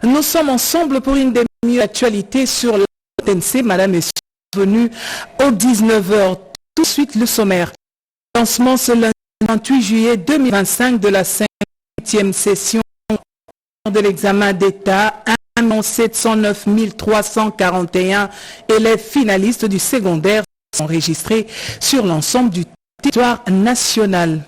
Nous sommes ensemble pour une demi-heure d'actualité sur la TNC. Madame est venue aux 19h. Tout de suite, le sommaire. Lancement ce lundi 28 juillet 2025 de la 5e session de l'examen d'État. 1 709 341 élèves finalistes du secondaire sont enregistrés sur l'ensemble du territoire national.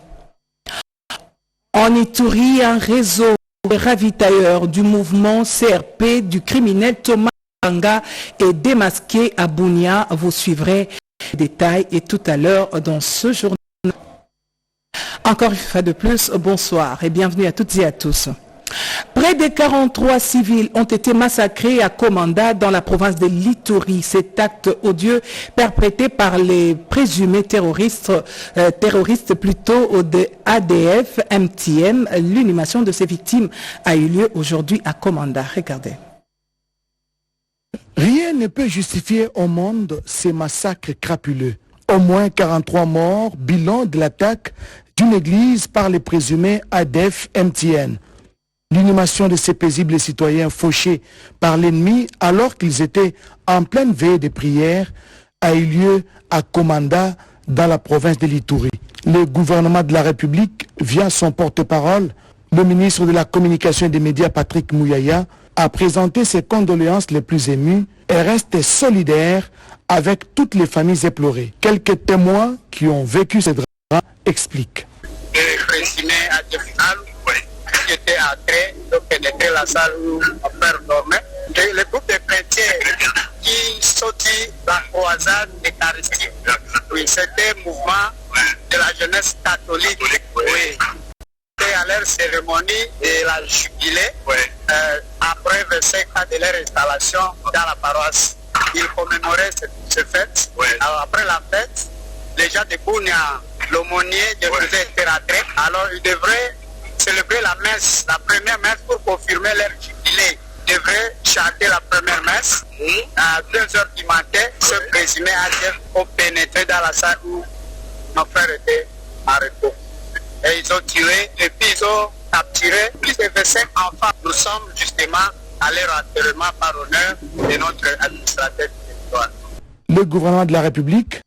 En Ituri, un réseau de ravitailleurs du mouvement CRP du criminel Thomas Lubanga est démasqué à Bunia. Vous suivrez les détails et tout à l'heure dans ce journal. Encore une fois de plus, bonsoir et bienvenue à toutes et à tous. Près de 43 civils ont été massacrés à Komanda dans la province de l'Ituri. Cet acte odieux perpétré par les présumés terroristes plutôt de ADF, MTM. L'inhumation de ces victimes a eu lieu aujourd'hui à Komanda. Regardez. Rien ne peut justifier au monde ces massacres crapuleux. Au moins 43 morts, bilan de l'attaque d'une église par les présumés ADF, MTN. L'inhumation de ces paisibles citoyens fauchés par l'ennemi alors qu'ils étaient en pleine veille de prière a eu lieu à Komanda dans la province de l'Ituri. Le gouvernement de la République, via son porte-parole, le ministre de la Communication et des Médias Patrick Mouyaya, a présenté ses condoléances les plus émues et reste solidaire avec toutes les familles éplorées. Quelques témoins qui ont vécu ce drame expliquent. Qui était entré, donc pénétrer la salle où mon père dormait. Et le groupe de chrétiens qui sortit la croisade eucharistique. Oui, c'était un mouvement de la jeunesse catholique. Oui. C'était à leur cérémonie de la jubilée, après 25 ans de leur installation dans la paroisse. Ils commémoraient cette fête. Alors après la fête, les gens de Bunia, l'aumônier devait être rentré. Alors ils devraient célébrer la messe, la première messe pour confirmer leur jubilé. Ils devraient chanter la première messe. À 2h du matin, ce présumé ADF ont pénétré dans la salle où mon frère était en repos. Et ils ont tiré, et puis ils ont capturé plus de 25 enfants. Nous sommes justement à leur enterrement par honneur de notre administrateur du territoire. Le gouvernement de la République.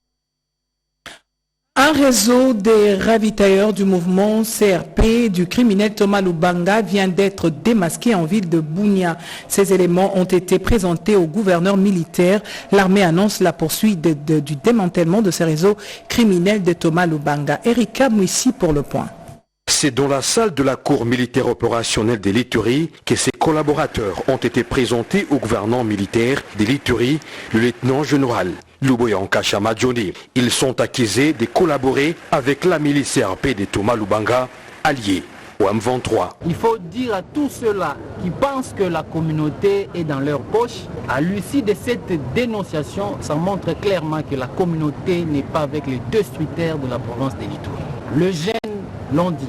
Un réseau des ravitailleurs du mouvement CRP du criminel Thomas Lubanga vient d'être démasqué en ville de Bunia. Ces éléments ont été présentés au gouverneur militaire. L'armée annonce la poursuite du démantèlement de ces réseaux criminels de Thomas Lubanga. Erika Mouissi pour le point. C'est dans la salle de la cour militaire opérationnelle de l'Ituri que ses collaborateurs ont été présentés au gouverneur militaire de l'Ituri, le lieutenant-général Luboyanka Chamadjoni. Ils sont accusés de collaborer avec la milice CRP de Thomas Lubanga, alliée au M23. Il faut dire à tous ceux-là qui pensent que la communauté est dans leur poche, à l'issue de cette dénonciation, ça montre clairement que la communauté n'est pas avec les destructeurs de la province de l'Ituri. Le jeune l'ont dit,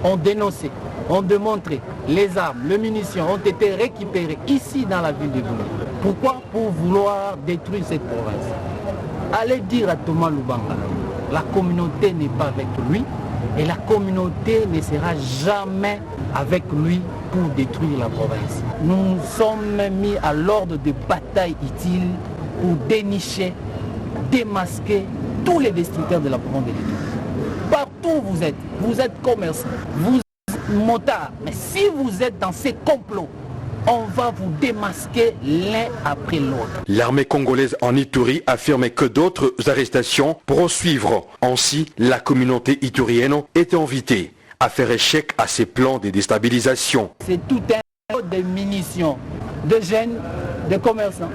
ont dénoncé, ont démontré, les armes, les munitions ont été récupérées ici dans la ville de Bunia. Pourquoi? Pour vouloir détruire cette province. Allez dire à Thomas Lubanga, la communauté n'est pas avec lui et la communauté ne sera jamais avec lui pour détruire la province. Nous sommes mis à l'ordre de bataille utile pour dénicher, démasquer tous les destructeurs de la province de l'Ituri. Partout où vous êtes commerçant, vous êtes motard, mais si vous êtes dans ces complots, on va vous démasquer l'un après l'autre. L'armée congolaise en Ituri affirme que d'autres arrestations pourront suivre. Ainsi, la communauté iturienne est invitée à faire échec à ses plans de déstabilisation. C'est tout un lot de munitions, de jeunes, de commerçants.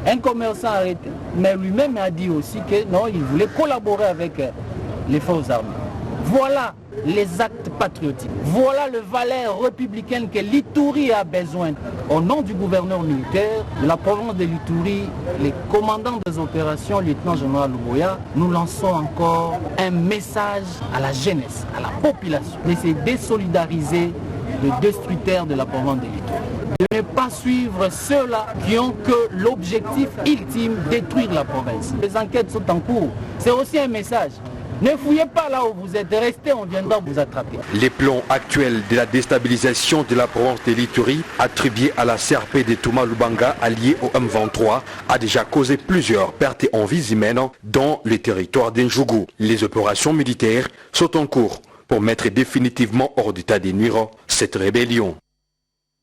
Un commerçant arrêté, mais lui-même a dit aussi que non, il voulait collaborer avec les forces armées. Voilà les actes patriotiques. Voilà le valeur républicaine que l'Ituri a besoin. Au nom du gouverneur militaire de la province de l'Ituri, les commandants des opérations, lieutenant-général Luboya, nous lançons encore un message à la jeunesse, à la population, de se désolidariser des destructeurs de la province de l'Ituri. De ne pas suivre ceux-là qui ont que l'objectif ultime, détruire la province. Les enquêtes sont en cours. C'est aussi un message Ne fouillez pas là où vous êtes, restez, on viendra vous attraper. Les plans actuels de la déstabilisation de la province de l'Ituri, attribués à la CRP de Touma Lubanga alliée au M23, a déjà causé plusieurs pertes en vies humaines dans le territoire d'Njougou. Les opérations militaires sont en cours pour mettre définitivement hors d'état de nuire cette rébellion.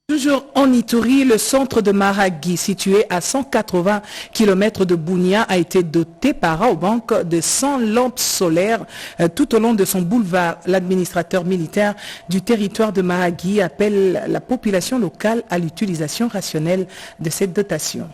Toujours en Ituri, le centre de Maragui, situé à 180 km de Bunia, a été doté par Raobank de 100 lampes solaires tout au long de son boulevard. L'administrateur militaire du territoire de Maragui appelle la population locale à l'utilisation rationnelle de cette dotation.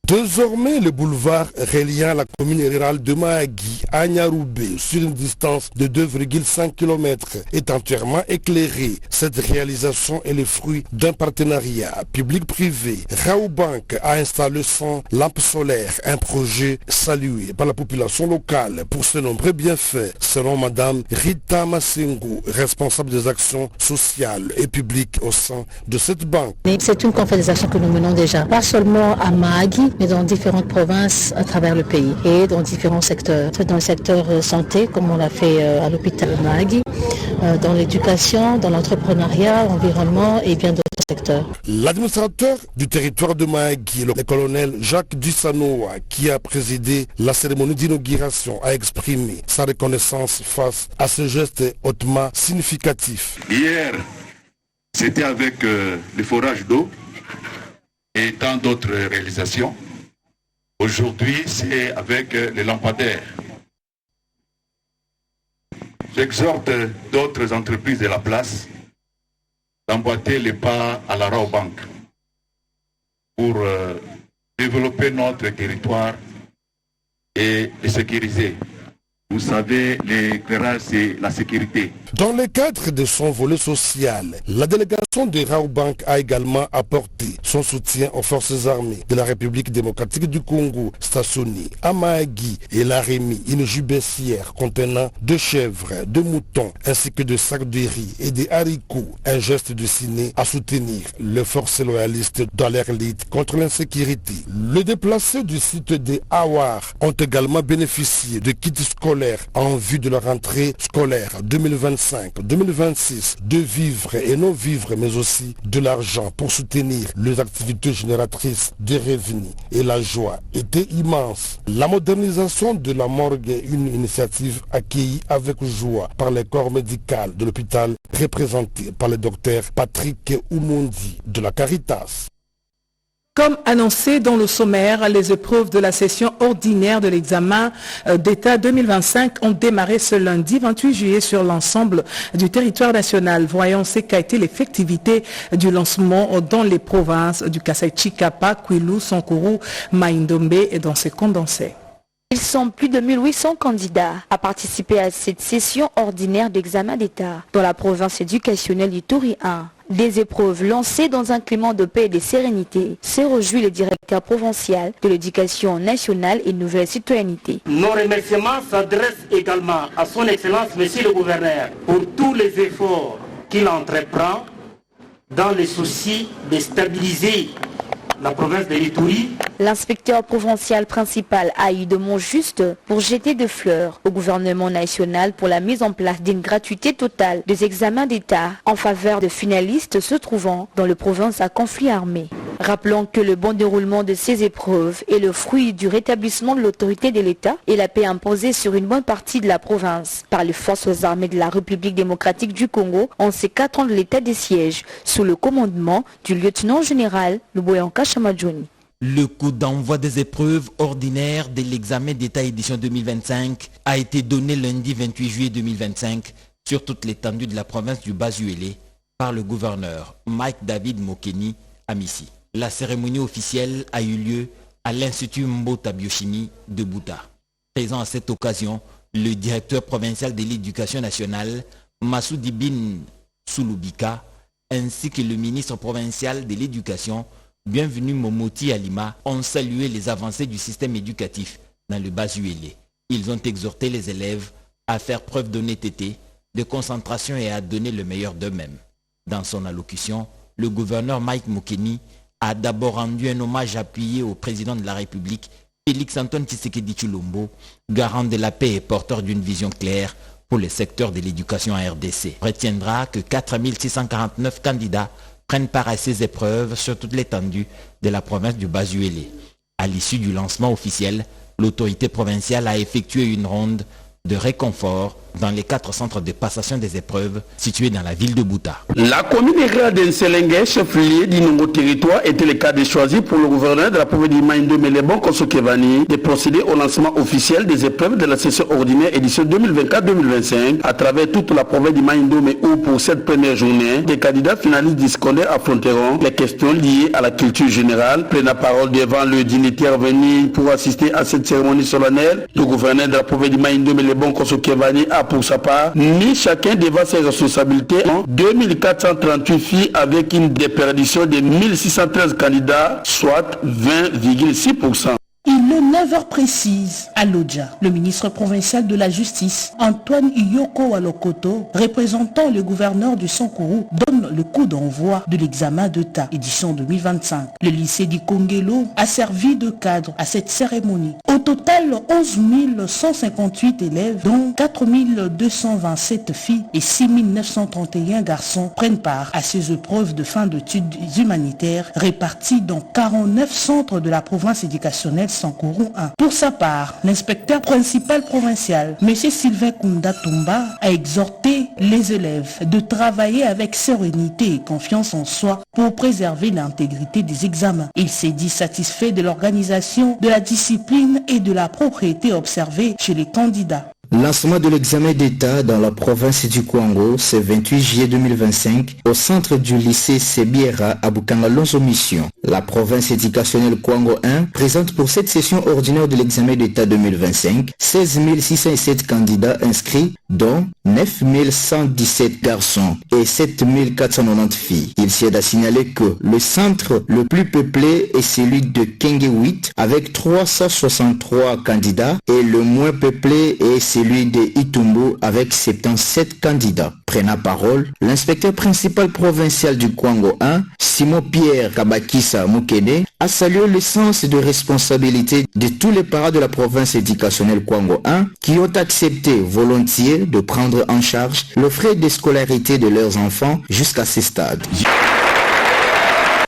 Désormais, le boulevard reliant la commune rurale de Mahagui à Nyaroubé sur une distance de 2,5 km est entièrement éclairé. Cette réalisation est le fruit d'un partenariat public-privé. Raobank a installé 100 lampes solaires, un projet salué par la population locale pour ses nombreux bienfaits, selon Madame Rita Massengo, responsable des actions sociales et publiques au sein de cette banque. C'est une conférence des actions que nous menons déjà, pas seulement à Mahagui, mais dans différentes provinces à travers le pays et dans différents secteurs. C'est dans le secteur santé, comme on l'a fait à l'hôpital de Mahagui, dans l'éducation, dans l'entrepreneuriat, l'environnement et bien d'autres secteurs. L'administrateur du territoire de Mahagui, le colonel Jacques Dussanoa, qui a présidé la cérémonie d'inauguration, a exprimé sa reconnaissance face à ce geste hautement significatif. Hier, c'était avec le forage d'eau et tant d'autres réalisations. Aujourd'hui, c'est avec les lampadaires. J'exhorte d'autres entreprises de la place d'emboîter les pas à la Raobank pour développer notre territoire et le sécuriser. Vous savez, l'éclairage, c'est la sécurité. Dans le cadre de son volet social, la délégation de Raobank a également apporté son soutien aux forces armées de la République démocratique du Congo, stationnées à Mahagui, et l'a remis une jupe baissière contenant 2 chèvres, 2 moutons, ainsi que 2 sacs de riz et des haricots, un geste destiné à soutenir les forces loyalistes dans leur lutte contre l'insécurité. Les déplacés du site de Awar ont également bénéficié de kits scolaires en vue de la rentrée scolaire 2025-2026, de vivres et non-vivres, mais aussi de l'argent pour soutenir les activités génératrices de revenus. Et la joie était immense. La modernisation de la morgue est une initiative accueillie avec joie par le corps médical de l'hôpital, représenté par le docteur Patrick Oumondi de la Caritas. Comme annoncé dans le sommaire, les épreuves de la session ordinaire de l'examen d'État 2025 ont démarré ce lundi 28 juillet sur l'ensemble du territoire national. Voyons ce qu'a été l'effectivité du lancement dans les provinces du Kasai-Chikapa, Kwilu, Sankuru, Maindombe et dans ses condensés. Ils sont plus de 1800 candidats à participer à cette session ordinaire d'examen d'État dans la province éducationnelle du Ituri 1. Des épreuves lancées dans un climat de paix et de sérénité, se réjouit le directeur provincial de l'éducation nationale et nouvelle citoyenneté. Nos remerciements s'adressent également à son Excellence, Monsieur le Gouverneur, pour tous les efforts qu'il entreprend dans le souci de stabiliser la province de l'Ituri. L'inspecteur provincial principal a eu de mots justes pour jeter des fleurs au gouvernement national pour la mise en place d'une gratuité totale des examens d'État en faveur de finalistes se trouvant dans les provinces à conflit armé. Rappelons que le bon déroulement de ces épreuves est le fruit du rétablissement de l'autorité de l'État et la paix imposée sur une bonne partie de la province par les forces armées de la République démocratique du Congo en ces 4 ans de l'état des sièges sous le commandement du lieutenant général Luboyanka Chamadjoni. Le coup d'envoi des épreuves ordinaires de l'examen d'État édition 2025 a été donné lundi 28 juillet 2025 sur toute l'étendue de la province du Bas-Uélé par le gouverneur Mike David Mokeni à Missi. La cérémonie officielle a eu lieu à l'Institut Mbota Biochimie de Bouta. Présent à cette occasion, le directeur provincial de l'éducation nationale, Massoudi Bin Souloubika, ainsi que le ministre provincial de l'éducation, Bienvenue Momoti Alima, ont salué les avancées du système éducatif dans le Bas-Uélé. Ils ont exhorté les élèves à faire preuve d'honnêteté, de concentration et à donner le meilleur d'eux-mêmes. Dans son allocution, le gouverneur Mike Mokeni a d'abord rendu un hommage appuyé au président de la République Félix Antoine Tshisekedi Tshilombo, garant de la paix et porteur d'une vision claire pour le secteur de l'éducation en RDC, retiendra que 4649 candidats prennent part à ces épreuves sur toute l'étendue de la province du Bas-Uélé. À l'issue du lancement officiel, l'autorité provinciale a effectué une ronde de réconfort dans les 4 centres de passation des épreuves situés dans la ville de Bouta. La commune rurale d'Enselengue, chef-lieu du nouveau territoire, était le cas de choisir pour le gouverneur de la province du Maïndo Melebon Kosokevani de procéder au lancement officiel des épreuves de la session ordinaire édition 2024-2025 à travers toute la province du Maïndo, mais où pour cette première journée, des candidats finalistes du secondaire affronteront les questions liées à la culture générale. Prenant la parole devant le dignitaire venu pour assister à cette cérémonie solennelle, le gouverneur de la province du Maïndo Melebon Kosokevani a pour sa part mis chacun devant ses responsabilités en 2438 filles avec une déperdition de 1613 candidats, soit 20,6%. Il est 9h précises à Lodja. Le ministre provincial de la Justice, Antoine Iyoko Walokoto, représentant le gouverneur du Sankourou, donne le coup d'envoi de l'examen d'État, édition 2025. Le lycée du Kongelo a servi de cadre à cette cérémonie. Au total, 11 158 élèves, dont 4 227 filles et 6 931 garçons, prennent part à ces épreuves de fin d'études humanitaires réparties dans 49 centres de la province éducationnelle Sankourou 1. Pour sa part, l'inspecteur principal provincial, M. Sylvain Kounda Tomba, a exhorté les élèves de travailler avec sérénité et confiance en soi pour préserver l'intégrité des examens. Il s'est dit satisfait de l'organisation, de la discipline et de la propriété observée chez les candidats. Lancement de l'examen d'État dans la province du Kwango, ce 28 juillet 2025, au centre du lycée Sebiera à Bukangalonso Mission. La province éducationnelle Kwango 1 présente pour cette session ordinaire de l'examen d'État 2025 16 607 candidats inscrits, dont 9 117 garçons et 7 490 filles. Il s'est à signaler que le centre le plus peuplé est celui de Kenge 8 avec 363 candidats et le moins peuplé est celui de Itumbu avec 77 candidats. Prenant parole, l'inspecteur principal provincial du Kwango 1, Simon Pierre Kabakisa Mukede, a salué le sens de responsabilité de tous les parents de la province éducationnelle Kwango 1 qui ont accepté volontiers de prendre en charge le frais de scolarité de leurs enfants jusqu'à ce stade.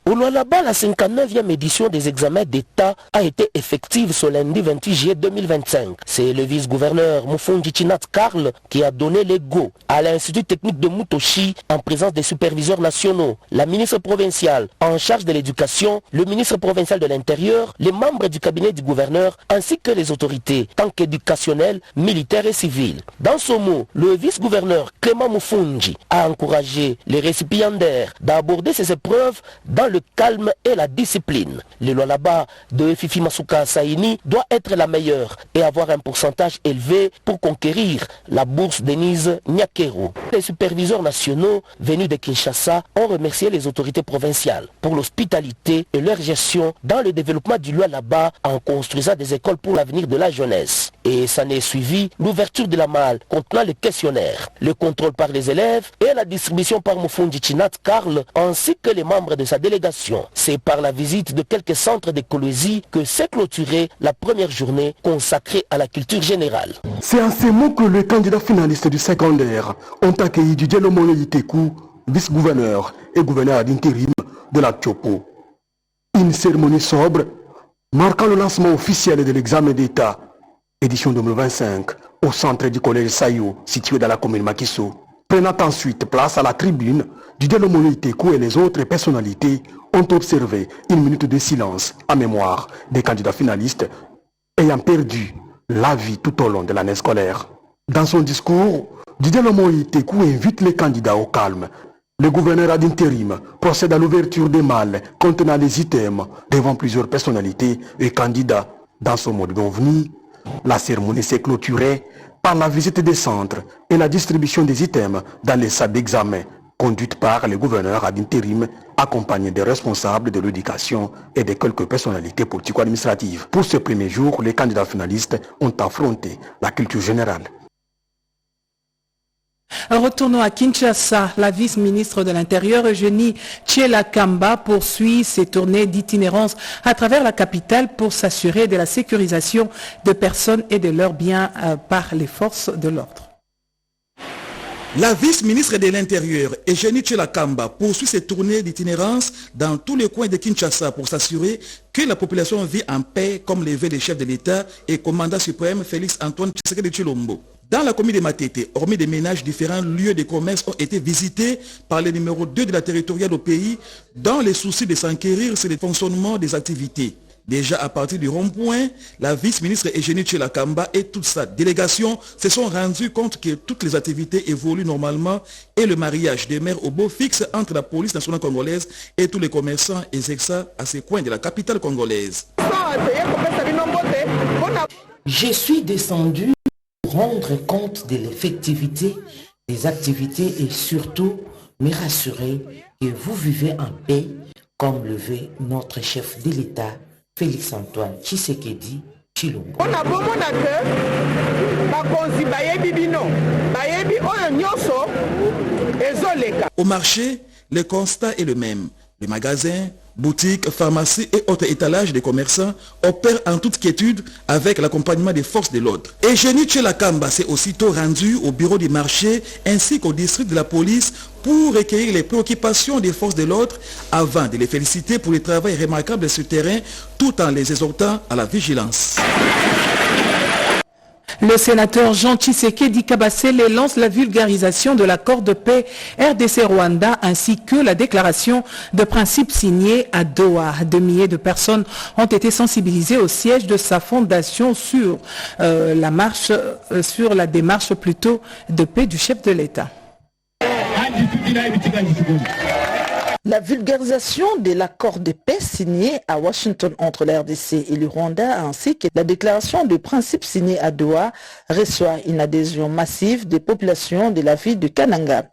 Au Lualaba, la 59e édition des examens d'État a été effective ce lundi 28 juillet 2025. C'est le vice-gouverneur Mufundi Chinat Karl qui a donné les go à l'Institut technique de Mutoshi en présence des superviseurs nationaux, la ministre provinciale en charge de l'éducation, le ministre provincial de l'Intérieur, les membres du cabinet du gouverneur ainsi que les autorités tant qu'éducationnelles, militaires et civiles. Dans ce mot, le vice-gouverneur Clément Mufundi a encouragé les récipiendaires d'aborder ces épreuves dans le calme et la discipline. Le Lualaba de Fifi Masuka Saini doit être la meilleure et avoir un pourcentage élevé pour conquérir la bourse Denise Nyakero. Les superviseurs nationaux venus de Kinshasa ont remercié les autorités provinciales pour l'hospitalité et leur gestion dans le développement du Lualaba en construisant des écoles pour l'avenir de la jeunesse. Et ça n'est suivi l'ouverture de la malle contenant les questionnaires, le contrôle par les élèves et la distribution par Mufundi Chinat Karl ainsi que les membres de sa délégation. C'est par la visite de quelques centres d'écologie que s'est clôturée la première journée consacrée à la culture générale. C'est en ces mots que les candidats finalistes du secondaire ont accueilli Didier Lomono Yitekou, vice-gouverneur et gouverneur d'intérim de la Tchopo. Une cérémonie sobre marquant le lancement officiel de l'examen d'État, édition 2025, au centre du collège Sayo, situé dans la commune Makiso. Prenant ensuite place à la tribune, Didier Lomono Yitekou et les autres personnalités ont observé une minute de silence en mémoire des candidats finalistes ayant perdu la vie tout au long de l'année scolaire. Dans son discours, Didier Lomono Yitekou invite les candidats au calme. Le gouverneur d'intérim procède à l'ouverture des malles contenant les items devant plusieurs personnalités et candidats. Dans son mode convenu, la cérémonie s'est clôturée par la visite des centres et la distribution des items dans les salles d'examen, conduite par le gouverneur d'intérim, accompagné des responsables de l'éducation et de quelques personnalités politico-administratives. Pour ce premier jour, les candidats finalistes ont affronté la culture générale. Retournons à Kinshasa. La vice-ministre de l'Intérieur, Eugénie Tshela-Kamba, poursuit ses tournées d'itinérance à travers la capitale pour s'assurer de la sécurisation de personnes et de leurs biens par les forces de l'ordre. La vice-ministre de l'Intérieur, Eugénie Tshela-Kamba, poursuit ses tournées d'itinérance dans tous les coins de Kinshasa pour s'assurer que la population vit en paix, comme le veut le chef de l'État et commandant suprême Félix Antoine Tshisekedi Tshilombo. Dans la commune de Matete, hormis des ménages, différents lieux de commerce ont été visités par le numéro 2 de la territoriale au pays dans le souci de s'enquérir sur le fonctionnement des activités. Déjà à partir du rond-point, la vice-ministre Eugénie Tshela-Kamba et toute sa délégation se sont rendus compte que toutes les activités évoluent normalement et le mariage des maires au beau fixe entre la police nationale congolaise et tous les commerçants exerçant à ces coins de la capitale congolaise. Je suis descendu pour rendre compte de l'effectivité des activités et surtout me rassurer que vous vivez en paix comme le veut notre chef de l'État, Félix Antoine Tshisekedi Tshilombo. Au marché, le constat est le même. Les magasins, boutiques, pharmacies et autres étalages des commerçants opèrent en toute quiétude avec l'accompagnement des forces de l'ordre. Eugénie Tshela-Kamba s'est aussitôt rendue au bureau du marché ainsi qu'au district de la police pour recueillir les préoccupations des forces de l'ordre avant de les féliciter pour le travail remarquable de ce terrain tout en les exhortant à la vigilance. Le sénateur Jean Tshisekedi Kabasele lance la vulgarisation de l'accord de paix RDC-Rwanda ainsi que la déclaration de principe signée à Doha. Des milliers de personnes ont été sensibilisées au siège de sa fondation sur la démarche plutôt de paix du chef de l'État. La vulgarisation de l'accord de paix signé à Washington entre la RDC et le Rwanda ainsi que la déclaration de principe signée à Doha reçoit une adhésion massive des populations de la ville de Kananga.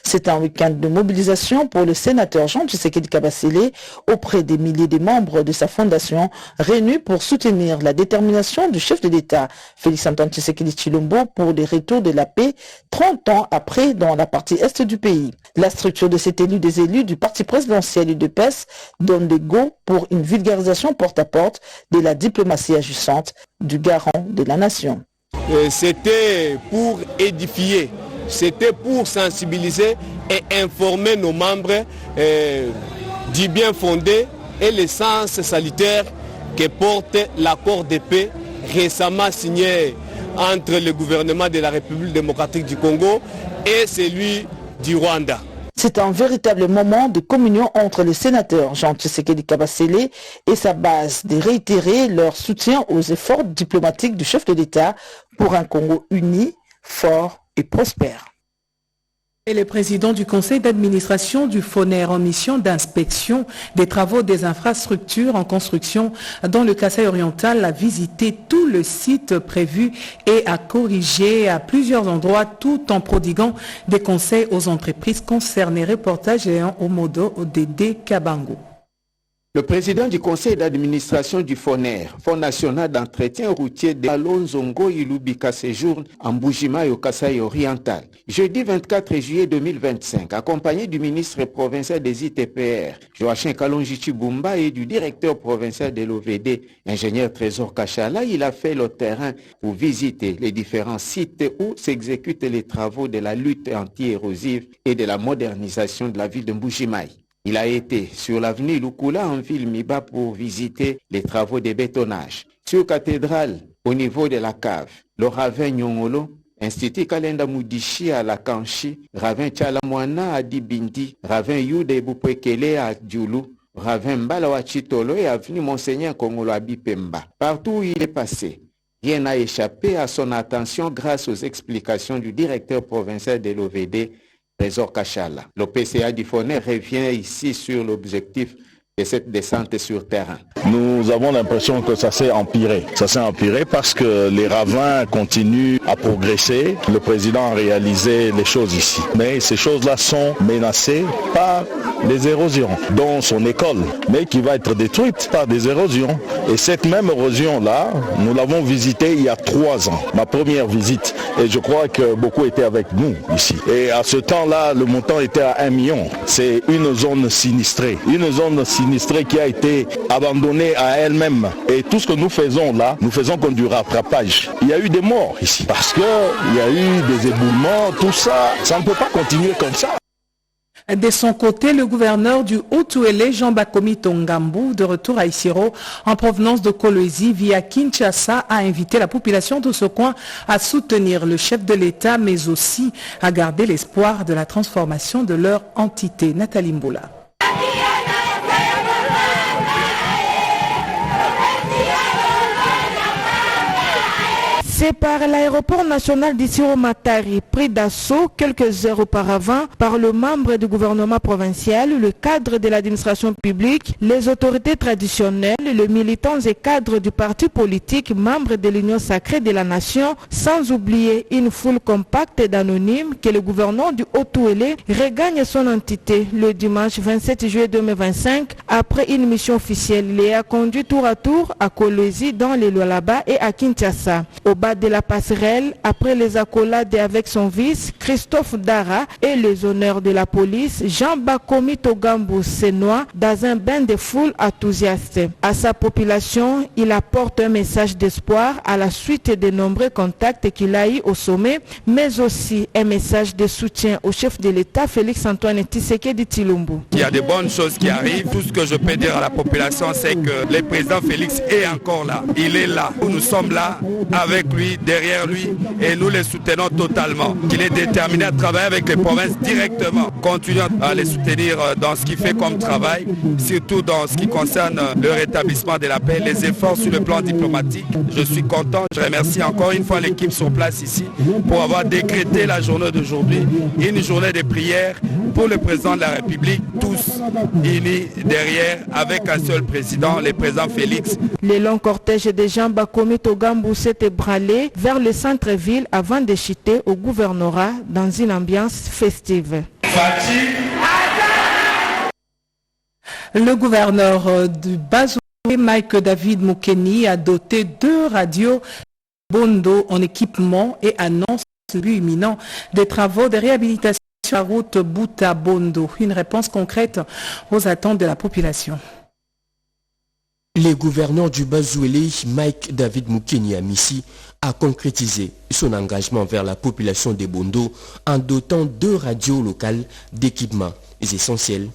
C'est un week-end de mobilisation pour le sénateur Jean Tshisekedi Kabasele auprès des milliers de membres de sa fondation réunis pour soutenir la détermination du chef de l'État, Félix Antoine Tshisekedi Tshilombo, pour le retour de la paix 30 ans après dans la partie est du pays. La structure de cet élu des élus du parti présidentiel UDPS donne des go pour une vulgarisation porte-à-porte de la diplomatie agissante du garant de la nation. C'était pour édifier. C'était pour sensibiliser et informer nos membres du bien fondé et l'essence salutaire que porte l'accord de paix récemment signé entre le gouvernement de la République démocratique du Congo et celui du Rwanda. C'est un véritable moment de communion entre le sénateur Jean Tshisekedi Kabasele et sa base de réitérer leur soutien aux efforts diplomatiques du chef de l'État pour un Congo uni, fort et prospère. Et le président du conseil d'administration du FONER en mission d'inspection des travaux des infrastructures en construction dans le Kasaï oriental a visité tout le site prévu et a corrigé à plusieurs endroits tout en prodiguant des conseils aux entreprises concernées. Reportage géant au modo Dédé Kabango. Le président du conseil d'administration du FONER, Fonds national d'entretien routier de Alonzongo Ilubika séjourne en Mbujima et au Kasaï oriental. Jeudi 24 juillet 2025, accompagné du ministre provincial des ITPR, Joachim Kalonji Chibumba, et du directeur provincial de l'OVD, ingénieur Trésor Kachala, il a fait le terrain pour visiter les différents sites où s'exécutent les travaux de la lutte anti-érosive et de la modernisation de la ville de Mbujimaï. Il a été sur l'avenue Lukula en ville Miba pour visiter les travaux de bétonnage. Sur Cathédrale, au niveau de la cave, le ravin Nyongolo, Institut Kalenda Mudishi à la Kanchi, ravin Tchalamwana à Dibindi, ravin Yude Bupwekele à Djoulou, ravin Mbalawa Chitolo et avenue Monseigneur Kongolo à Bipemba. Partout où il est passé, rien n'a échappé à son attention grâce aux explications du directeur provincial de l'OVD, Trésor Kachala. Le PCA du FONER revient ici sur l'objectif de cette descente sur terrain. Nous avons l'impression que ça s'est empiré. Ça s'est empiré parce que les ravins continuent à progresser. Le président a réalisé les choses ici. Mais ces choses-là sont menacées par les érosions, dont son école, mais qui va être détruite par des érosions. Et cette même érosion-là, nous l'avons visitée il y a 3 ans, ma première visite. Et je crois que beaucoup étaient avec nous ici. Et à ce temps-là, le montant était à 1 million. C'est une zone sinistrée. Une zone sinistrée qui a été abandonnée à elle-même. Et tout ce que nous faisons là, nous faisons comme du rattrapage. Il y a eu des morts ici. Parce qu'il y a eu des éboulements, tout ça. Ça ne peut pas continuer comme ça. De son côté, le gouverneur du Haut-Ouélé, Jean Bakomi Tongambu, de retour à Isiro, en provenance de Kolwezi via Kinshasa, a invité la population de ce coin à soutenir le chef de l'État, mais aussi à garder l'espoir de la transformation de leur entité. Nathalie Mboula. C'est par l'aéroport national d'Issiro-Matari, pris d'assaut quelques heures auparavant par le membre du gouvernement provincial, le cadre de l'administration publique, les autorités traditionnelles, les militants et cadres du parti politique, membres de l'Union sacrée de la nation, sans oublier une foule compacte d'anonymes que le gouverneur du Haut-Ouélé regagne son entité le dimanche 27 juillet 2025 après une mission officielle. Il a conduit tour à tour à Kolwezi dans les Lualaba et à Kinshasa. Au bas de la passerelle, après les accolades avec son vice, Christophe Dara, et les honneurs de la police, Jean Bakomi Tongambu Senoa, dans un bain de foule enthousiaste. À sa population, il apporte un message d'espoir à la suite des nombreux contacts qu'il a eu au sommet, mais aussi un message de soutien au chef de l'État, Félix-Antoine Tshisekedi Tshilombo. Il y a de bonnes choses qui arrivent. Tout ce que je peux dire à la population, c'est que le président Félix est encore là. Il est là. Nous sommes là avec lui, derrière lui, et nous les soutenons totalement. Il est déterminé à travailler avec les provinces directement. Continuons à les soutenir dans ce qu'il fait comme travail, surtout dans ce qui concerne le rétablissement de la paix, les efforts sur le plan diplomatique. Je suis content. Je remercie encore une fois l'équipe sur place ici pour avoir décrété la journée d'aujourd'hui, une journée de prière pour le président de la République, tous unis derrière, avec un seul président, le président Félix. Le long cortège de Jean Bakomi Tongambu s'est ébranlé vers le centre-ville avant de chuter au gouvernorat dans une ambiance festive. Le gouverneur du Bas-Ouélé, Mike David Moukeni, a doté 2 radios Bondo en équipement et annonce le début imminent des travaux de réhabilitation sur la route Bouta-Bondo. Une réponse concrète aux attentes de la population. Le gouverneur du Bas-Ouélé, Mike David Moukeni Amissi, a concrétisé son engagement vers la population de Bondo en dotant 2 radios locales d'équipements essentiels.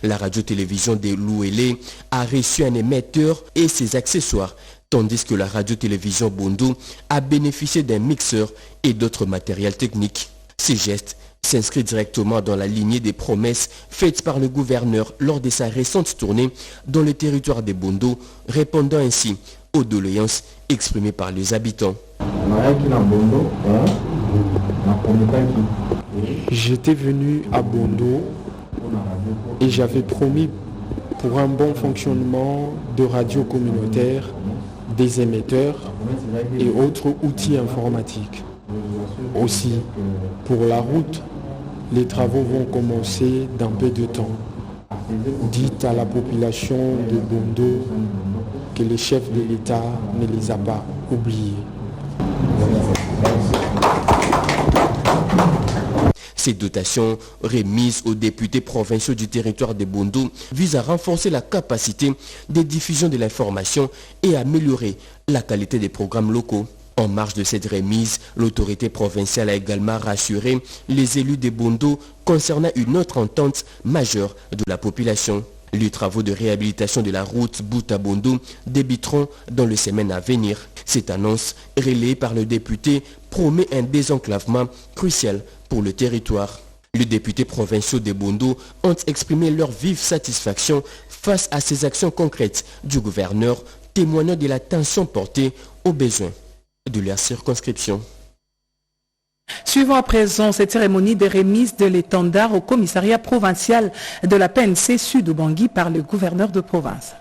La radio-télévision de l'Ouélé a reçu un émetteur et ses accessoires, tandis que la radio-télévision Bondo a bénéficié d'un mixeur et d'autres matériels techniques. Ces gestes s'inscrit directement dans la lignée des promesses faites par le gouverneur lors de sa récente tournée dans le territoire de Bondo, répondant ainsi aux doléances exprimées par les habitants. J'étais venu à Bondo et j'avais promis pour un bon fonctionnement de radio communautaire, des émetteurs et autres outils informatiques. Aussi, pour la route, les travaux vont commencer dans peu de temps. Dites à la population de Bondo que le chef de l'État ne les a pas oubliés. Ces dotations remises aux députés provinciaux du territoire de Bondo visent à renforcer la capacité de diffusion de l'information et à améliorer la qualité des programmes locaux. En marge de cette remise, l'autorité provinciale a également rassuré les élus de Bondo concernant une autre entente majeure de la population. Les travaux de réhabilitation de la route Bouta-Bondo débuteront dans les semaines à venir. Cette annonce, relayée par le député, promet un désenclavement crucial pour le territoire. Les députés provinciaux de Bondo ont exprimé leur vive satisfaction face à ces actions concrètes du gouverneur, témoignant de l'attention portée aux besoins de leur circonscription. Suivons à présent cette cérémonie de remise de l'étendard au commissariat provincial de la PNC Sud-Ubangui par le gouverneur de province.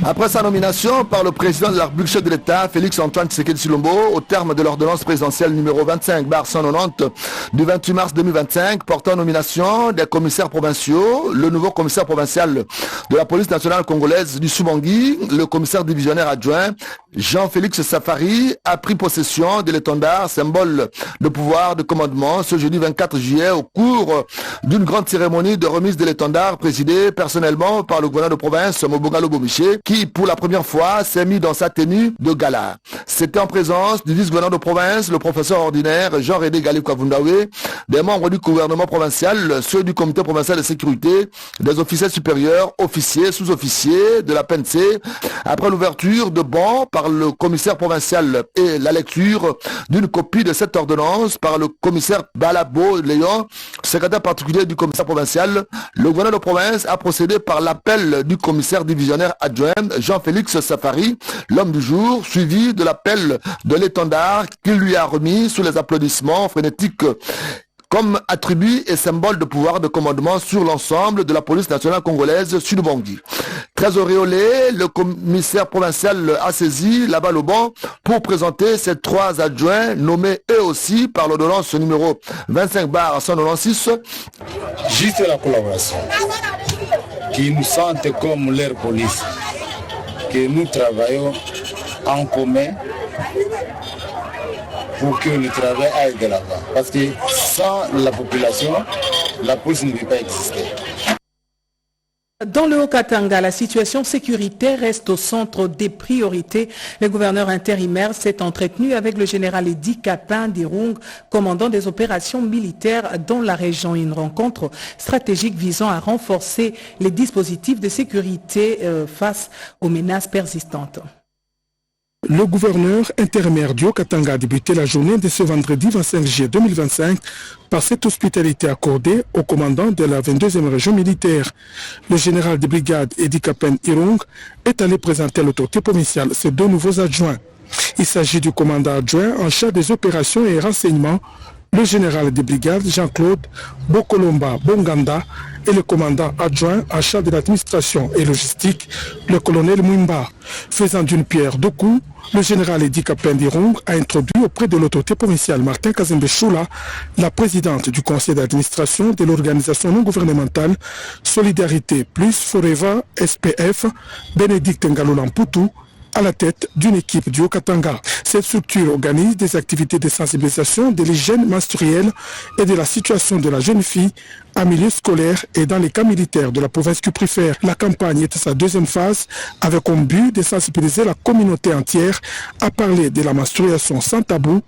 Après sa nomination par le président de la République chef de l'État, Félix Antoine Tshisekedi Tshilombo, au terme de l'ordonnance présidentielle numéro 25/190 du 28 mars 2025, portant nomination des commissaires provinciaux, le nouveau commissaire provincial de la police nationale congolaise du Sud-Ubangui, le commissaire divisionnaire adjoint Jean-Félix Safari, a pris possession de l'étendard, symbole de pouvoir de commandement, ce jeudi 24 juillet au cours d'une grande cérémonie de remise de l'étendard présidée personnellement par le gouverneur de province Mobonga Lobomiché, qui pour la première fois s'est mis dans sa tenue de gala. C'était en présence du vice-gouverneur de province, le professeur ordinaire Jean-Rédé Galé-Kwavundawe, des membres du gouvernement provincial, ceux du comité provincial de sécurité, des officiers supérieurs, officiers, sous-officiers de la PNC, après l'ouverture de bancs par le commissaire provincial et la lecture d'une copie de cette ordonnance par le commissaire Balabo Léon, secrétaire particulier du commissaire provincial, le gouverneur de province a procédé par l'appel du commissaire divisionnaire adjoint Jean-Félix Safari, l'homme du jour, suivi de l'appel de l'étendard qu'il lui a remis sous les applaudissements frénétiques comme attribut et symbole de pouvoir de commandement sur l'ensemble de la police nationale congolaise Sud-Ubangui. Très auréolé, le commissaire provincial a saisi la balle au banc pour présenter ces trois adjoints nommés eux aussi par l'ordonnance numéro 25/196. Juste la collaboration, qui nous sentent comme leur police, que nous travaillons en commun pour que le travail aille de l'avant. Parce que sans la population, la police ne peut pas exister. Dans le Haut-Katanga, la situation sécuritaire reste au centre des priorités. Le gouverneur intérimaire s'est entretenu avec le général Edi Kapin Dirung, commandant des opérations militaires dans la région. Une rencontre stratégique visant à renforcer les dispositifs de sécurité face aux menaces persistantes. Le gouverneur intérimaire du Haut-Katanga a débuté la journée de ce vendredi 25 juillet 2025 par cette hospitalité accordée au commandant de la 22e région militaire. Le général de brigade Edi Kapin Dirung est allé présenter à l'autorité provinciale ses deux nouveaux adjoints. Il s'agit du commandant adjoint en charge des opérations et renseignements, le général de brigade Jean-Claude Bokolomba Bonganda et le commandant adjoint en charge de l'administration et logistique, le colonel Mwimba. Faisant d'une pierre deux coups, le général Edi Kapin Dirung a introduit auprès de l'autorité provinciale Martin Kazembe Choula, la présidente du conseil d'administration de l'organisation non gouvernementale Solidarité Plus Forever SPF, Bénédicte Ngalolamputu, à la tête d'une équipe du Haut-Katanga. Cette structure organise des activités de sensibilisation de l'hygiène menstruelle et de la situation de la jeune fille en milieu scolaire et dans les cas militaires de la province qui préfère. La campagne est à sa deuxième phase avec comme but de sensibiliser la communauté entière à parler de la menstruation sans tabou,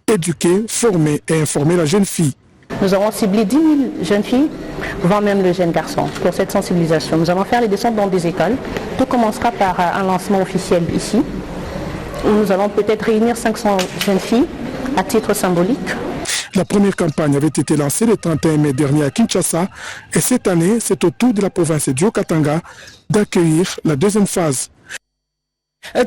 éduquer, former et informer la jeune fille. Nous avons ciblé 10 000 jeunes filles, voire même le jeune garçon, pour cette sensibilisation. Nous allons faire les descentes dans des écoles. Tout commencera par un lancement officiel ici, où nous allons peut-être réunir 500 jeunes filles à titre symbolique. La première campagne avait été lancée le 31 mai dernier à Kinshasa et cette année, c'est au tour de la province du Haut-Katanga d'accueillir la deuxième phase.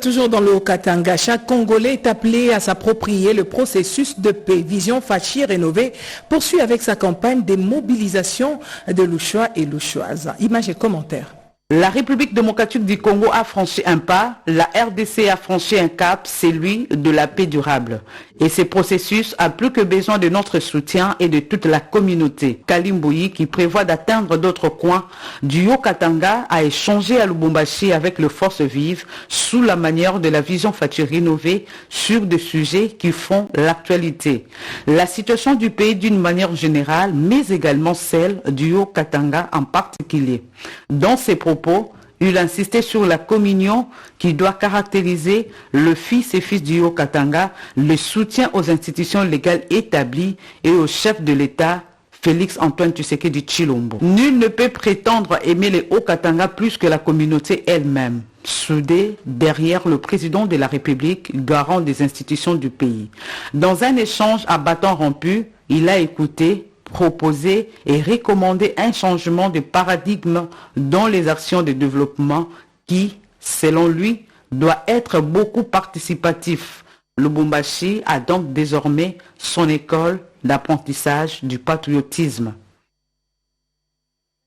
Toujours dans le Haut-Katanga, chaque Congolais est appelé à s'approprier le processus de paix. Vision Fachi rénovée poursuit avec sa campagne de mobilisation de Louchois et Louchoises. Images et commentaires. La République démocratique du Congo a franchi un pas, la RDC a franchi un cap, celui de la paix durable. Et ce processus a plus que besoin de notre soutien et de toute la communauté. Kalimboui, qui prévoit d'atteindre d'autres coins du Haut-Katanga, a échangé à Lubumbashi avec les forces vives sous la manière de la Vision Fachi rénovée sur des sujets qui font l'actualité. La situation du pays d'une manière générale, mais également celle du Haut-Katanga en particulier. Dans ses propos, il insistait sur la communion qui doit caractériser le fils et fils du Haut-Katanga, le soutien aux institutions légales établies et au chef de l'État, Félix Antoine Tshisekedi Tshilombo. Nul ne peut prétendre aimer les Haut-Katanga plus que la communauté elle-même, soudée derrière le président de la République, garant des institutions du pays. Dans un échange à bâton rompu, il a écouté, proposer et recommander un changement de paradigme dans les actions de développement qui, selon lui, doit être beaucoup participatif, Lubumbashi a donc désormais son école d'apprentissage du patriotisme.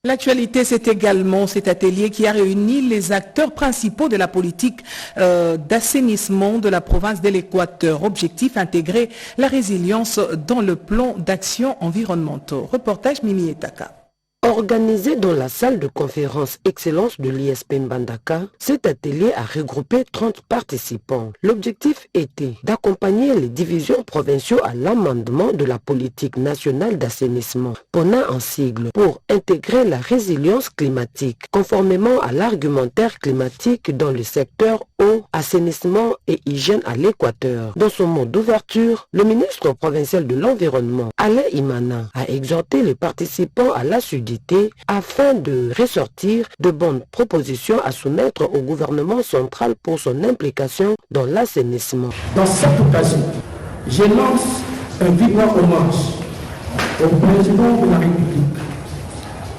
L'actualité, c'est également cet atelier qui a réuni les acteurs principaux de la politique d'assainissement de la province de l'Équateur. Objectif, intégrer la résilience dans le plan d'action environnementaux. Reportage Mimi Etaka. Organisé dans la salle de conférence Excellence de l'ISP Mbandaka, cet atelier a regroupé 30 participants. L'objectif était d'accompagner les divisions provinciaux à l'amendement de la politique nationale d'assainissement, PONA en sigle, pour intégrer la résilience climatique, conformément à l'argumentaire climatique dans le secteur eau, assainissement et hygiène à l'Équateur. Dans son mot d'ouverture, le ministre provincial de l'Environnement, Alain Imana, a exhorté les participants à l'assiduité afin de ressortir de bonnes propositions à soumettre au gouvernement central pour son implication dans l'assainissement. Dans cette occasion, je lance un vibrant hommage au président de la République,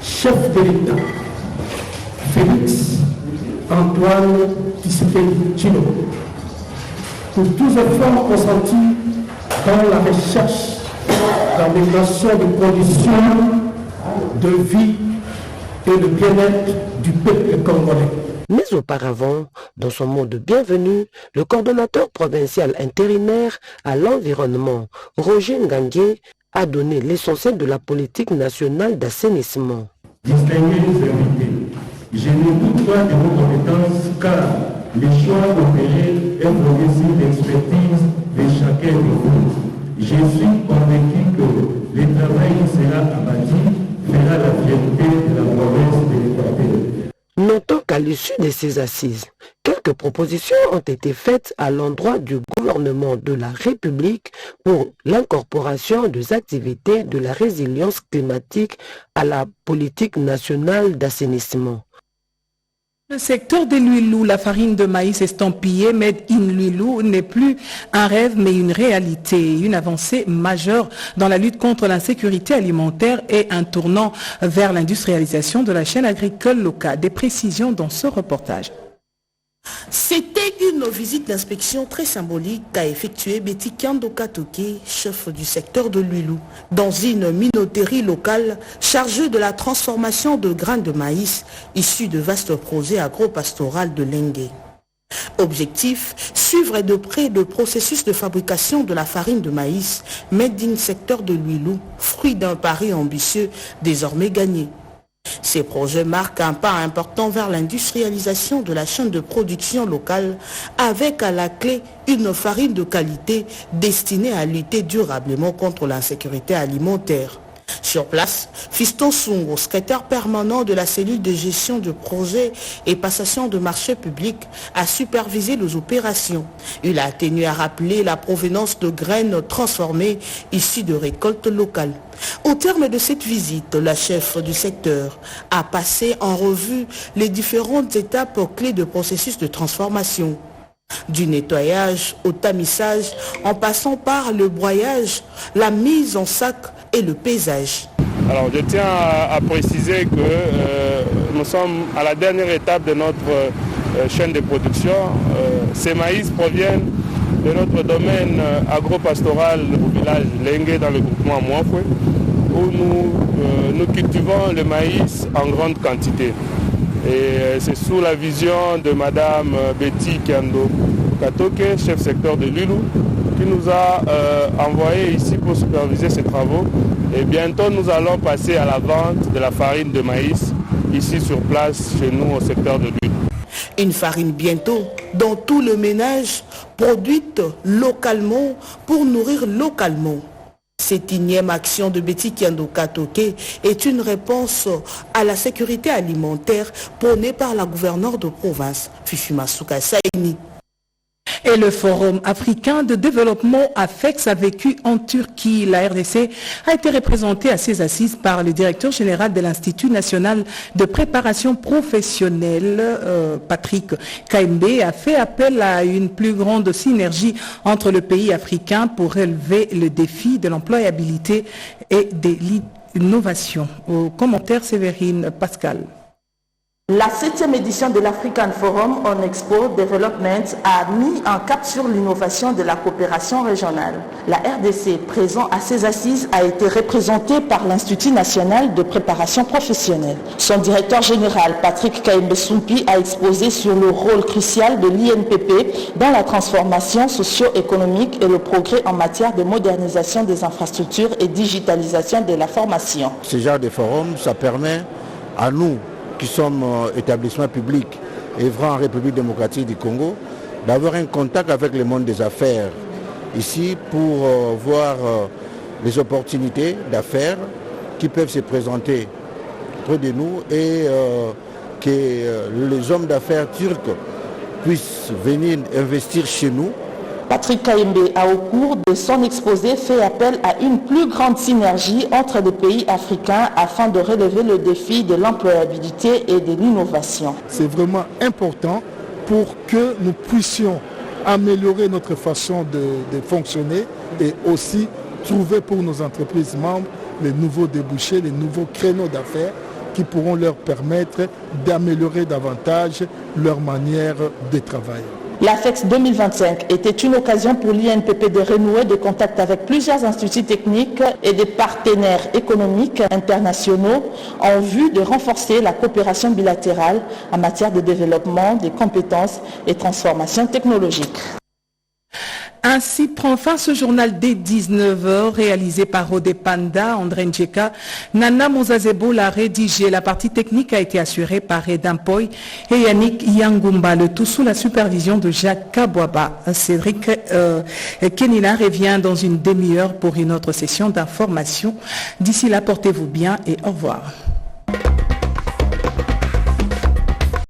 chef de l'État, Félix Antoine Tshisekedi Tshilombo, pour tous les efforts consentis dans la recherche d'amélioration des conditions de vie et de bien-être du peuple congolais. Mais auparavant, dans son mot de bienvenue, le coordonnateur provincial intérimaire à l'environnement, Roger Ngangué, a donné l'essentiel de la politique nationale d'assainissement. Distingués invités, je ne doute pas de vos compétences car les choix opérés est fondé sur l'expertise de chacun de vous. Je suis convaincu que le travail qui sera abattu fera la fierté de la province de l'Équateur. Notons qu'à l'issue de ces assises, quelques propositions ont été faites à l'endroit du gouvernement de la République pour l'incorporation des activités de la résilience climatique à la politique nationale d'assainissement. Le secteur de l'huilou, la farine de maïs estampillée Made in l'huilou n'est plus un rêve mais une réalité, une avancée majeure dans la lutte contre l'insécurité alimentaire et un tournant vers l'industrialisation de la chaîne agricole locale. Des précisions dans ce reportage. C'était une visite d'inspection très symbolique qu'a effectuée Betty Kiando Katoke, chef du secteur de l'huilou, dans une minoterie locale chargée de la transformation de grains de maïs issus de vastes projets agro-pastoraux de Lengue. Objectif, suivre de près le processus de fabrication de la farine de maïs made in secteur de l'huilou, fruit d'un pari ambitieux désormais gagné. Ces projets marquent un pas important vers l'industrialisation de la chaîne de production locale avec à la clé une farine de qualité destinée à lutter durablement contre l'insécurité alimentaire. Sur place, Fiston Sungo, secrétaire permanent de la cellule de gestion de projets et passation de marchés publics, a supervisé les opérations. Il a tenu à rappeler la provenance de graines transformées issues de récoltes locales. Au terme de cette visite, la chef du secteur a passé en revue les différentes étapes clés de processus de transformation. Du nettoyage au tamissage, en passant par le broyage, la mise en sac et le paysage. Alors je tiens à préciser que nous sommes à la dernière étape de notre chaîne de production. Ces maïs proviennent de notre domaine agro-pastoral au village Lengue dans le groupement Mouafoué, où nous cultivons le maïs en grande quantité. Et c'est sous la vision de Madame Betty Kiando Katoke, chef secteur de l'huilou, qui nous a envoyé ici pour superviser ces travaux. Et bientôt nous allons passer à la vente de la farine de maïs ici sur place chez nous au secteur de l'huilou. Une farine bientôt dans tout le ménage, produite localement pour nourrir localement. Cette énième action de Betty Kiando Katoke est une réponse à la sécurité alimentaire prônée par la gouverneure de province, Fifimasuka Saini. Et le Forum africain de développement AFEX a vécu en Turquie. La RDC a été représentée à ses assises par le directeur général de l'Institut national de préparation professionnelle, Patrick Kaimbe, a fait appel à une plus grande synergie entre le pays africain pour relever le défi de l'employabilité et de l'innovation. Au commentaire, Séverine Pascal. La 7e édition de l'African Forum on Expo Development a mis un cap sur l'innovation de la coopération régionale. La RDC, présent à ces assises, a été représentée par l'Institut national de préparation professionnelle. Son directeur général, Patrick Kaimbe-Soumpi, a exposé sur le rôle crucial de l'INPP dans la transformation socio-économique et le progrès en matière de modernisation des infrastructures et digitalisation de la formation. Ce genre de forum, ça permet à nous, qui sommes établissements publics œuvrant en République démocratique du Congo, d'avoir un contact avec le monde des affaires ici pour voir les opportunités d'affaires qui peuvent se présenter près de nous et que les hommes d'affaires turcs puissent venir investir chez nous. Patrick Kaimbe a au cours de son exposé fait appel à une plus grande synergie entre les pays africains afin de relever le défi de l'employabilité et de l'innovation. C'est vraiment important pour que nous puissions améliorer notre façon de fonctionner et aussi trouver pour nos entreprises membres les nouveaux débouchés, les nouveaux créneaux d'affaires qui pourront leur permettre d'améliorer davantage leur manière de travailler. L'AFEX 2025 était une occasion pour l'INPP de renouer des contacts avec plusieurs instituts techniques et des partenaires économiques internationaux en vue de renforcer la coopération bilatérale en matière de développement des compétences et transformation technologique. Ainsi prend fin ce journal dès 19h réalisé par Rodé Panda, André Ndjeka. Nana Mozazebo l'a rédigé. La partie technique a été assurée par Edin Poy et Yannick Yangumba. Le tout sous la supervision de Jacques Kabouaba. Cédric Kenina revient dans une demi-heure pour une autre session d'information. D'ici là, portez-vous bien et au revoir.